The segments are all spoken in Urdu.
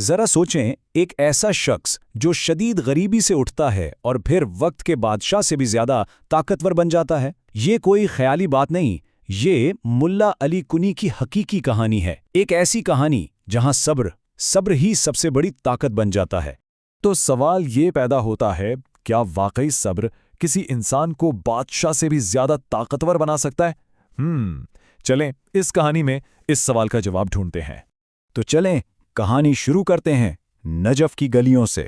ذرا سوچیں، ایک ایسا شخص جو شدید غریبی سے اٹھتا ہے اور پھر وقت کے بادشاہ سے بھی زیادہ طاقتور بن جاتا ہے۔ یہ کوئی خیالی بات نہیں، یہ ملا علی کنی کی حقیقی کہانی ہے، ایک ایسی کہانی جہاں صبر ہی سب سے بڑی طاقت بن جاتا ہے۔ تو سوال یہ پیدا ہوتا ہے، کیا واقعی صبر کسی انسان کو بادشاہ سے بھی زیادہ طاقتور بنا سکتا ہے؟ چلیں اس کہانی میں اس سوال کا جواب ڈھونڈتے ہیں۔ تو چلیں کہانی شروع کرتے ہیں نجف کی گلیوں سے۔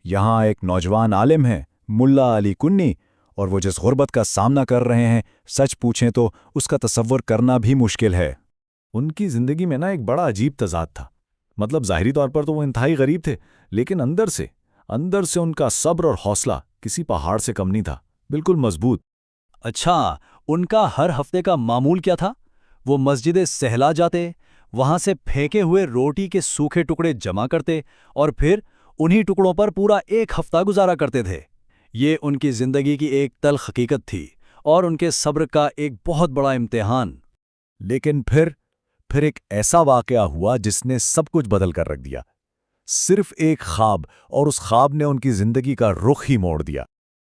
یہاں ایک نوجوان عالم ہے ملا علی کنی، اور وہ جس غربت کا سامنا کر رہے ہیں، سچ پوچھیں تو اس کا تصور کرنا بھی مشکل ہے۔ ان کی زندگی میں ایک بڑا عجیب تضاد تھا۔ مطلب ظاہری طور پر تو وہ انتہائی غریب تھے، لیکن اندر سے ان کا صبر اور حوصلہ کسی پہاڑ سے کم نہیں تھا، بالکل مضبوط۔ اچھا، ان کا ہر ہفتے کا معمول کیا تھا؟ وہ مسجد سہلا جاتے، وہاں سے پھینکے ہوئے روٹی کے سوکھے ٹکڑے جمع کرتے اور پھر انہی ٹکڑوں پر پورا ایک ہفتہ گزارا کرتے تھے۔ یہ ان کی زندگی کی ایک تلخ حقیقت تھی اور ان کے صبر کا ایک بہت بڑا امتحان۔ لیکن پھر ایک ایسا واقعہ ہوا جس نے سب کچھ بدل کر رکھ دیا۔ صرف ایک خواب، اور اس خواب نے ان کی زندگی کا رخ ہی موڑ دیا۔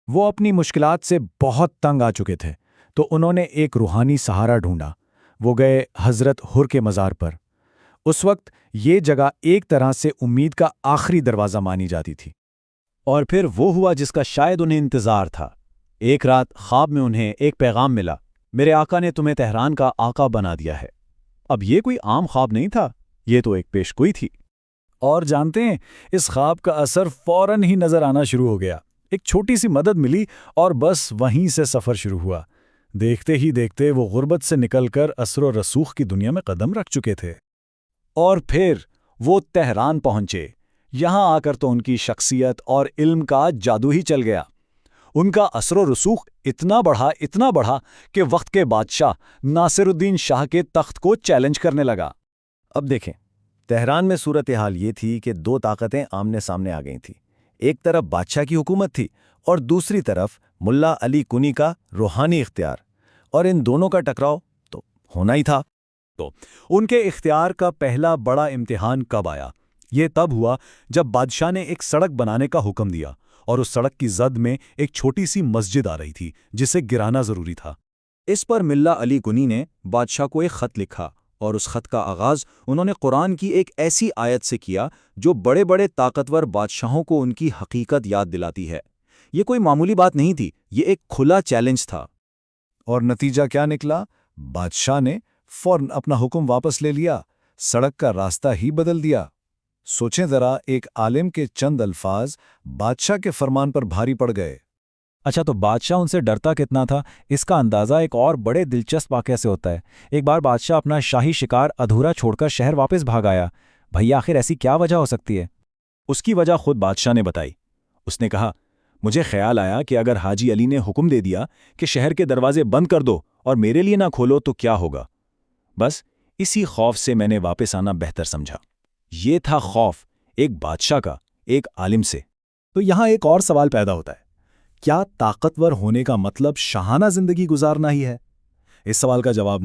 وہ اپنی مشکلات سے بہت تنگ آ چکے تھے، تو انہوں نے ایک روحانی سہارا ڈھونڈا۔ وہ گئے حضرت ہر کے مزار پر۔ اس وقت یہ جگہ ایک طرح سے امید کا آخری دروازہ مانی جاتی تھی۔ اور پھر وہ ہوا جس کا شاید انہیں انتظار تھا۔ ایک رات خواب میں انہیں ایک پیغام ملا، میرے آقا نے تمہیں تہران کا آقا بنا دیا ہے۔ اب یہ کوئی عام خواب نہیں تھا، یہ تو ایک پیشگوئی تھی۔ اور جانتے ہیں، اس خواب کا اثر فوراً ہی نظر آنا شروع ہو گیا۔ ایک چھوٹی سی مدد ملی اور بس وہیں سے سفر شروع ہوا۔ دیکھتے ہی دیکھتے وہ غربت سے نکل کر اثر و رسوخ کی دنیا میں قدم رکھ چکے تھے۔ اور پھر وہ تہران پہنچے۔ یہاں آ کر تو ان کی شخصیت اور علم کا جادو ہی چل گیا۔ ان کا اثر و رسوخ اتنا بڑھا کہ وقت کے بادشاہ ناصر الدین شاہ کے تخت کو چیلنج کرنے لگا۔ اب دیکھیں، تہران میں صورتحال یہ تھی کہ دو طاقتیں آمنے سامنے آ گئی تھیں۔ ایک طرف بادشاہ کی حکومت تھی اور دوسری طرف ملا علی کنی کا روحانی اختیار، اور ان دونوں کا ٹکراؤ تو ہونا ہی تھا۔ تو ان کے اختیار کا پہلا بڑا امتحان کب آیا؟ یہ تب ہوا جب بادشاہ نے ایک سڑک بنانے کا حکم دیا، اور اس سڑک کی زد میں ایک چھوٹی سی مسجد آ رہی تھی جسے گرانا ضروری تھا۔ اس پر ملا علی کنی نے بادشاہ کو ایک خط لکھا، اور اس خط کا آغاز انہوں نے قرآن کی ایک ایسی آیت سے کیا جو بڑے بڑے طاقتور بادشاہوں کو ان کی حقیقت یاد دلاتی ہے۔ یہ کوئی معمولی بات نہیں تھی، یہ ایک کھلا چیلنج تھا۔ اور نتیجہ کیا نکلا؟ بادشاہ نے فوراً اپنا حکم واپس لے لیا، سڑک کا راستہ ہی بدل دیا۔ سوچیں ذرا، ایک عالم کے چند الفاظ بادشاہ کے فرمان پر بھاری پڑ گئے۔ اچھا، تو بادشاہ ان سے ڈرتا کتنا تھا؟ اس کا اندازہ ایک اور بڑے دلچسپ واقعے سے ہوتا ہے۔ ایک بار بادشاہ اپنا شاہی شکار ادھورا چھوڑ کر شہر واپس بھاگ آیا۔ بھئی آخر ایسی کیا وجہ ہو سکتی ہے؟ اس کی وجہ خود بادشاہ نے بتائی۔ اس نے کہا، مجھے خیال آیا کہ اگر حاجی علی نے حکم دے دیا کہ شہر کے دروازے بند کر دو اور میرے لیے نہ کھولو تو کیا ہوگا؟ بس اسی خوف سے میں نے واپس آنا بہتر سمجھا۔ یہ تھا خوف ایک بادشاہ کا ایک عالم سے۔ تو یہاں ایک اور سوال پیدا ہوتا ہے، کیا طاقتور ہونے کا مطلب شاہانہ زندگی گزارنا ہی ہے؟ اس سوال کا جواب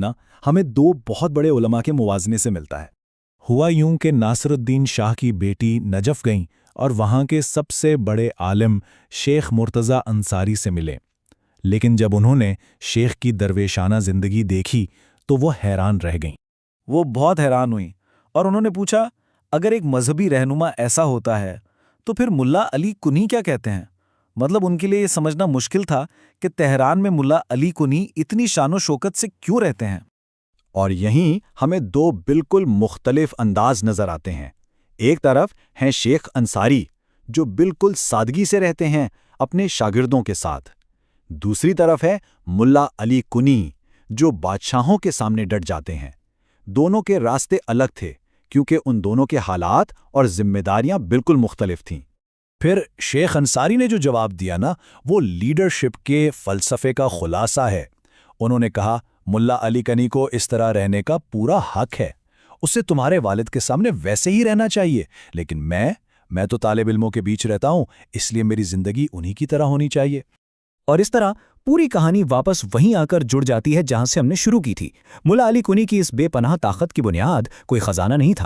ہمیں دو بہت بڑے علماء کے موازنے سے ملتا ہے۔ ہوا یوں کہ ناصر الدین شاہ کی بیٹی نجف گئیں اور وہاں کے سب سے بڑے عالم شیخ مرتضیٰ انصاری سے ملے، لیکن جب انہوں نے شیخ کی درویشانہ زندگی دیکھی تو وہ حیران رہ گئیں۔ وہ بہت حیران ہوئیں اور انہوں نے پوچھا، اگر ایک مذہبی رہنما ایسا ہوتا ہے تو پھر ملا علی کنی کیا کہتے ہیں؟ مطلب ان کے لیے یہ سمجھنا مشکل تھا کہ تہران میں ملا علی کنی اتنی شان و شوکت سے کیوں رہتے ہیں۔ اور یہیں ہمیں دو بالکل مختلف انداز نظر آتے ہیں۔ ایک طرف ہیں شیخ انصاری جو بالکل سادگی سے رہتے ہیں اپنے شاگردوں کے ساتھ، دوسری طرف ہے ملا علی کنی جو بادشاہوں کے سامنے ڈٹ جاتے ہیں۔ دونوں کے راستے الگ تھے کیونکہ ان دونوں کے حالات اور ذمہ داریاں بالکل مختلف تھیں۔ پھر شیخ انصاری نے جو جواب دیا وہ لیڈرشپ کے فلسفے کا خلاصہ ہے۔ انہوں نے کہا، ملا علی کنی کو اس طرح رہنے کا پورا حق ہے، اسے تمہارے والد کے سامنے ویسے ہی رہنا چاہیے، لیکن میں تو طالب علموں کے بیچ رہتا ہوں، اس لیے میری زندگی انہی کی طرح ہونی چاہیے۔ اور اس طرح پوری کہانی واپس وہیں آ کر جڑ جاتی ہے جہاں سے ہم نے شروع کی تھی۔ ملا علی کنی کی اس بے پناہ طاقت کی بنیاد کوئی خزانہ نہیں تھا،